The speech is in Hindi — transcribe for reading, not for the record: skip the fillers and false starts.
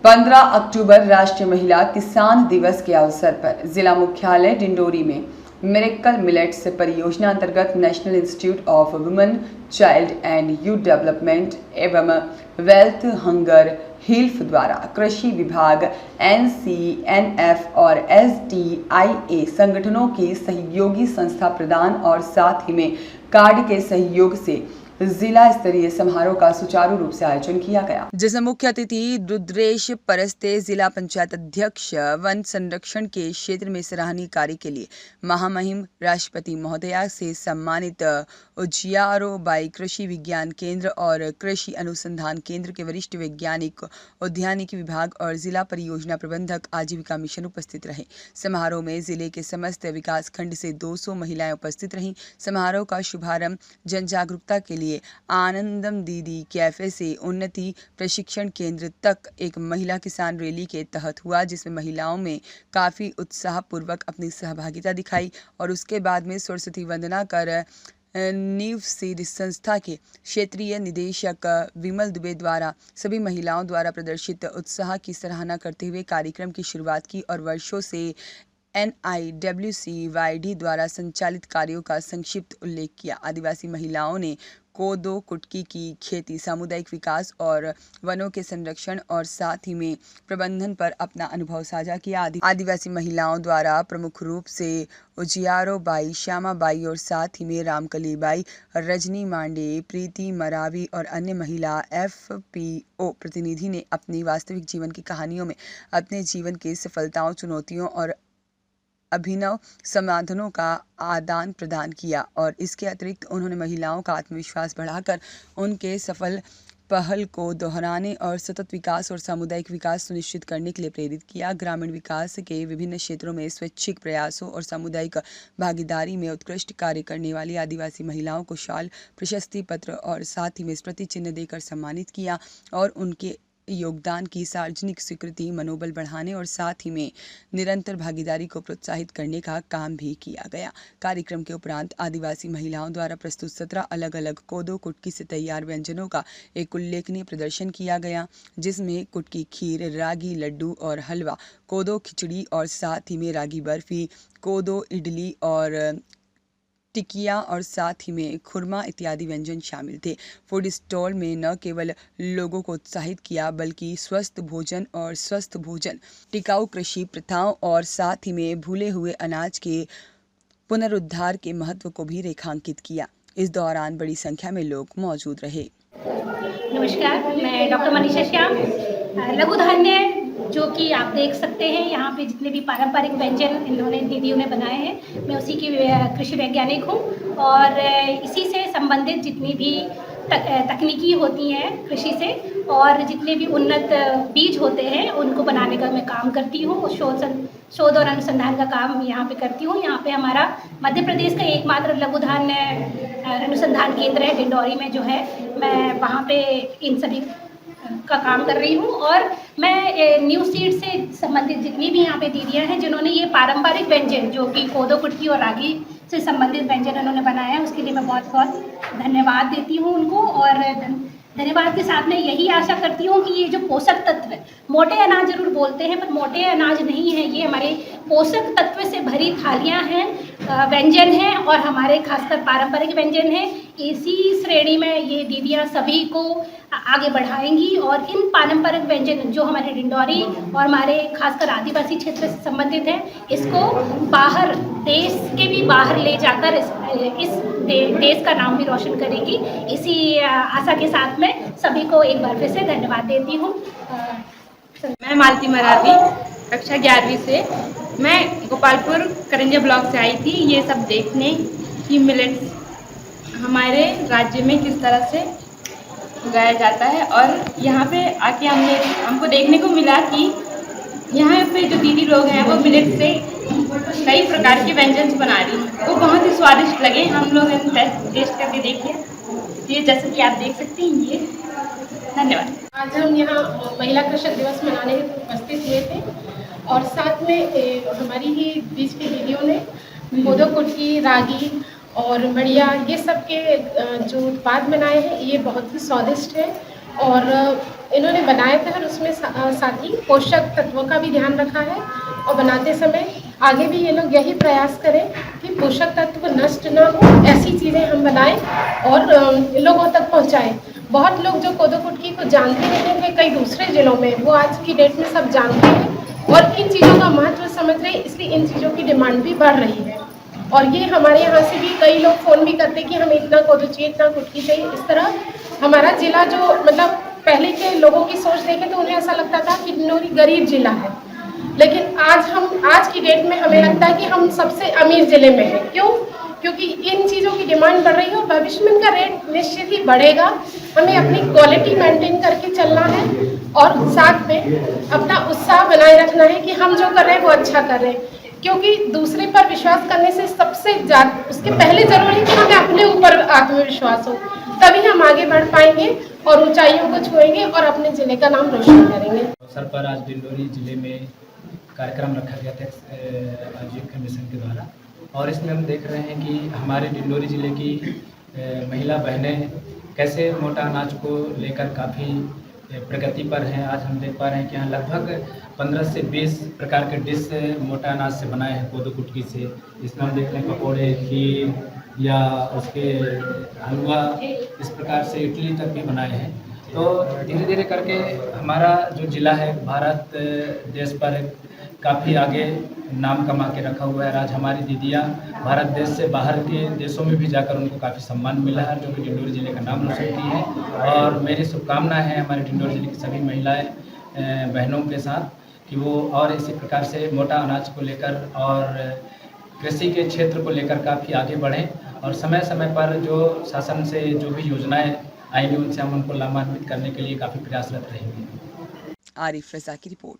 15 अक्टूबर राष्ट्रीय महिला किसान दिवस के अवसर पर जिला मुख्यालय डिंडोरी में मिरेकल मिलेट्स परियोजना अंतर्गत national institute of women child and youth development एवं वेल्थ हंगर हिल्फ द्वारा कृषि विभाग, NCNF और SDIA संगठनों की सहयोगी संस्था प्रदान और साथ ही में कार्ड के सहयोग से जिला स्तरीय समारोह का सुचारू रूप से आयोजन किया गया, जिसमें मुख्य अतिथि रुद्रेश परस्ते, जिला पंचायत अध्यक्ष, वन संरक्षण के क्षेत्र में सराहनीय कार्य के लिए महामहिम राष्ट्रपति महोदया से सम्मानित उजियारोबाई कृषि विज्ञान केंद्र और कृषि अनुसंधान केंद्र के वरिष्ठ वैज्ञानिक, उद्यानिकी विभाग और जिला परियोजना प्रबंधक आजीविका मिशन उपस्थित रहे। समारोह में जिले के समस्त विकास खंड से 200 महिलाएं उपस्थित रहीं। समारोह का शुभारंभ जन जागरूकता के लिए आनंदम दीदी कैफे से उन्नति प्रशिक्षण केंद्र तक एक महिला किसान रैली के तहत हुआ, जिसमें महिलाओं में काफी उत्साह पूर्वक अपनी सहभागिता दिखाई और उसके बाद में सरस्वती वंदना कर नीव सीड संस्था के क्षेत्रीय निदेशक विमल दुबे द्वारा सभी महिलाओं द्वारा प्रदर्शित उत्साह की सराहना करते हुए कार्यक्रम की शुरुआत की और वर्षों से NIWCYD द्वारा संचालित कार्यों का संक्षिप्त उल्लेख किया। आदिवासी महिलाओं ने कोदो कुटकी की खेती, सामुदायिक विकास और वनों के संरक्षण और साथ ही में प्रबंधन पर अपना अनुभव साझा किया। आदिवासी महिलाओं द्वारा प्रमुख रूप से उजियारोबाई, श्यामाबाई और साथ ही में रामकलीबाई, रजनी मांडे, प्रीति मरावी और अन्य महिला FPO प्रतिनिधि ने अपनी वास्तविक जीवन की कहानियों में अपने जीवन की सफलताओं, चुनौतियों और अभिनव समाधानों का आदान प्रदान किया और इसके अतिरिक्त उन्होंने महिलाओं का आत्मविश्वास बढ़ाकर उनके सफल पहल को दोहराने और सतत विकास और सामुदायिक विकास सुनिश्चित करने के लिए प्रेरित किया। ग्रामीण विकास के विभिन्न क्षेत्रों में स्वैच्छिक प्रयासों और सामुदायिक भागीदारी में उत्कृष्ट कार्य करने वाली आदिवासी महिलाओं को शाल, प्रशस्ति पत्र और साथ ही में स्मृति चिन्ह देकर सम्मानित किया और उनके योगदान की सार्वजनिक स्वीकृति, मनोबल बढ़ाने और साथ ही में निरंतर भागीदारी को प्रोत्साहित करने का काम भी किया गया। कार्यक्रम के उपरांत आदिवासी महिलाओं द्वारा प्रस्तुत 17 अलग अलग कोदो कुटकी से तैयार व्यंजनों का एक उल्लेखनीय प्रदर्शन किया गया, जिसमें कुटकी खीर, रागी लड्डू और हलवा, कोदो खिचड़ी और साथ ही में रागी बर्फी, कोदो इडली और टिकिया और साथ ही में खुरमा इत्यादि व्यंजन शामिल थे। फूड स्टॉल में न केवल लोगों को उत्साहित किया बल्कि स्वस्थ भोजन, टिकाऊ कृषि प्रथाओं और साथ ही में भूले हुए अनाज के पुनरुद्धार के महत्व को भी रेखांकित किया। इस दौरान बड़ी संख्या में लोग मौजूद रहे। नमस्कार, मैं डॉक्टर मनीषा श्याम। लघु धान्य जो कि आप देख सकते हैं यहाँ पे जितने भी पारंपरिक व्यंजन इन्होंने दीदियों ने बनाए हैं, मैं उसी की कृषि वैज्ञानिक हूँ और इसी से संबंधित जितनी भी तकनीकी होती हैं कृषि से और जितने भी उन्नत बीज होते हैं उनको बनाने का मैं काम करती हूँ। शोध और अनुसंधान का काम यहाँ पे करती हूँ। यहाँ पे हमारा मध्य प्रदेश का एकमात्र लघु धान्य अनुसंधान केंद्र है डिंडोरी में जो है, मैं वहाँ पे इन सभी का काम कर रही हूँ और मैं न्यू सीड से संबंधित जितनी भी यहाँ पे दीदियाँ हैं जिन्होंने ये पारंपरिक व्यंजन जो कि कोदो कुटकी और रागी से संबंधित व्यंजन उन्होंने बनाया है, उसके लिए मैं बहुत बहुत धन्यवाद देती हूँ उनको और धन्यवाद के साथ में यही आशा करती हूँ कि ये जो पोषक तत्व है, मोटे अनाज जरूर बोलते हैं पर मोटे अनाज नहीं है, ये हमारे पोषक तत्व से भरी थालियाँ हैं, व्यंजन हैं और हमारे खासकर पारंपरिक व्यंजन हैं। इसी श्रेणी में ये दीदियाँ सभी को आगे बढ़ाएंगी और इन पारंपरिक व्यंजन जो हमारे डिंडोरी और हमारे खासकर आदिवासी क्षेत्र से संबंधित हैं, इसको बाहर देश के भी बाहर ले जाकर इस देश का नाम भी रोशन करेगी। इसी आशा के साथ में सभी को एक बार फिर से धन्यवाद देती हूँ। मैं मालती मरावी, कक्षा 11वीं से। मैं गोपालपुर करंजा ब्लॉक से आई थी ये सब देखने कि मिलेट्स हमारे राज्य में किस तरह से उगाया जाता है और यहाँ पे आके हमको देखने को मिला कि यहाँ पे जो दीदी लोग हैं वो मिलेट से कई प्रकार के व्यंजन बना रही हैं, वो बहुत ही स्वादिष्ट लगे। हम लोग टेस्ट करके देखे, ये जैसे कि आप देख सकते हैं ये। धन्यवाद। आज हम यहाँ महिला कृषक दिवस मनाने उपस्थित हुए थे और साथ में हमारी ही बीच की दीदियों ने कोदो कुटकी, रागी और बढ़िया ये सब के जो उत्पाद बनाए हैं ये बहुत ही स्वादिष्ट है और इन्होंने बनाए थे और उसमें साथ ही पोषक तत्वों का भी ध्यान रखा है। और बनाते समय आगे भी ये लोग यही प्रयास करें कि पोषक तत्व नष्ट ना हो, ऐसी चीज़ें हम बनाएं और लोगों तक पहुंचाएं। बहुत लोग जो कोदो कुटकी को जानते नहीं थे कई दूसरे ज़िलों में, वो आज की डेट में सब जानते हैं और इन चीज़ों का महत्व समझ रहे हैं, इसलिए इन चीज़ों की डिमांड भी बढ़ रही है। और ये हमारे यहाँ से भी कई लोग फ़ोन भी करते कि हमें इतना कोदो चाहिए, इतना कुटकी चाहिए। इस तरह हमारा ज़िला जो मतलब पहले के लोगों की सोच देखें तो उन्हें ऐसा लगता था कि डिंडोरी गरीब ज़िला है, लेकिन आज की डेट में हमें लगता है कि हम सबसे अमीर ज़िले में हैं। क्यों? क्योंकि इन चीज़ों की डिमांड बढ़ रही है और भविष्य में इनका रेट निश्चित ही बढ़ेगा। हमें अपनी क्वालिटी मेंटेन करके चलना है और साथ में अपना उत्साह बनाए रखना है कि हम जो कर रहे हैं वो अच्छा कर रहे हैं। क्योंकि दूसरे पर विश्वास करने से सबसे ज़्यादा उसके पहले ज़रूरी है कि हमें अपने ऊपर आत्मविश्वास हो, तभी हम आगे बढ़ पाएंगे और ऊंचाइयों को छुएंगे और अपने ज़िले का नाम रोशन करेंगे। अवसर पर आज डिंडोरी जिले में कार्यक्रम रखा गया था आजीविका मिशन के द्वारा, और इसमें हम देख रहे हैं कि हमारे डिंडोरी ज़िले की महिला बहनें कैसे मोटा अनाज को लेकर काफ़ी प्रगति पर हैं। आज हम देख पा रहे हैं कि यहाँ लगभग 15 से 20 प्रकार के डिश मोटा अनाज से बनाए हैं कोदो कुटकी से। इसमें हम देख रहे हैं पकौड़े, खीर या उसके हलवा, इस प्रकार से इडली तक भी बनाए हैं। तो धीरे धीरे करके हमारा जो ज़िला है भारत देश पर काफ़ी आगे नाम कमा के रखा हुआ है। आज हमारी दीदियाँ भारत देश से बाहर के देशों में भी जाकर उनको काफ़ी सम्मान मिला है, जो कि डिंडोरी ज़िले का नाम रोशन की है। और मेरी शुभकामनाएं हैं हमारे डिंडोरी ज़िले की सभी महिलाएं बहनों के साथ कि वो और इसी प्रकार से मोटा अनाज को लेकर और कृषि के क्षेत्र को लेकर काफ़ी आगे बढ़ें, और समय समय पर जो शासन से जो भी योजनाएं आएंगी उनसे हम उनको लाभान्वित करने के लिए काफ़ी प्रयासरत रहेंगे। आरिफ रज़ा की रिपोर्ट।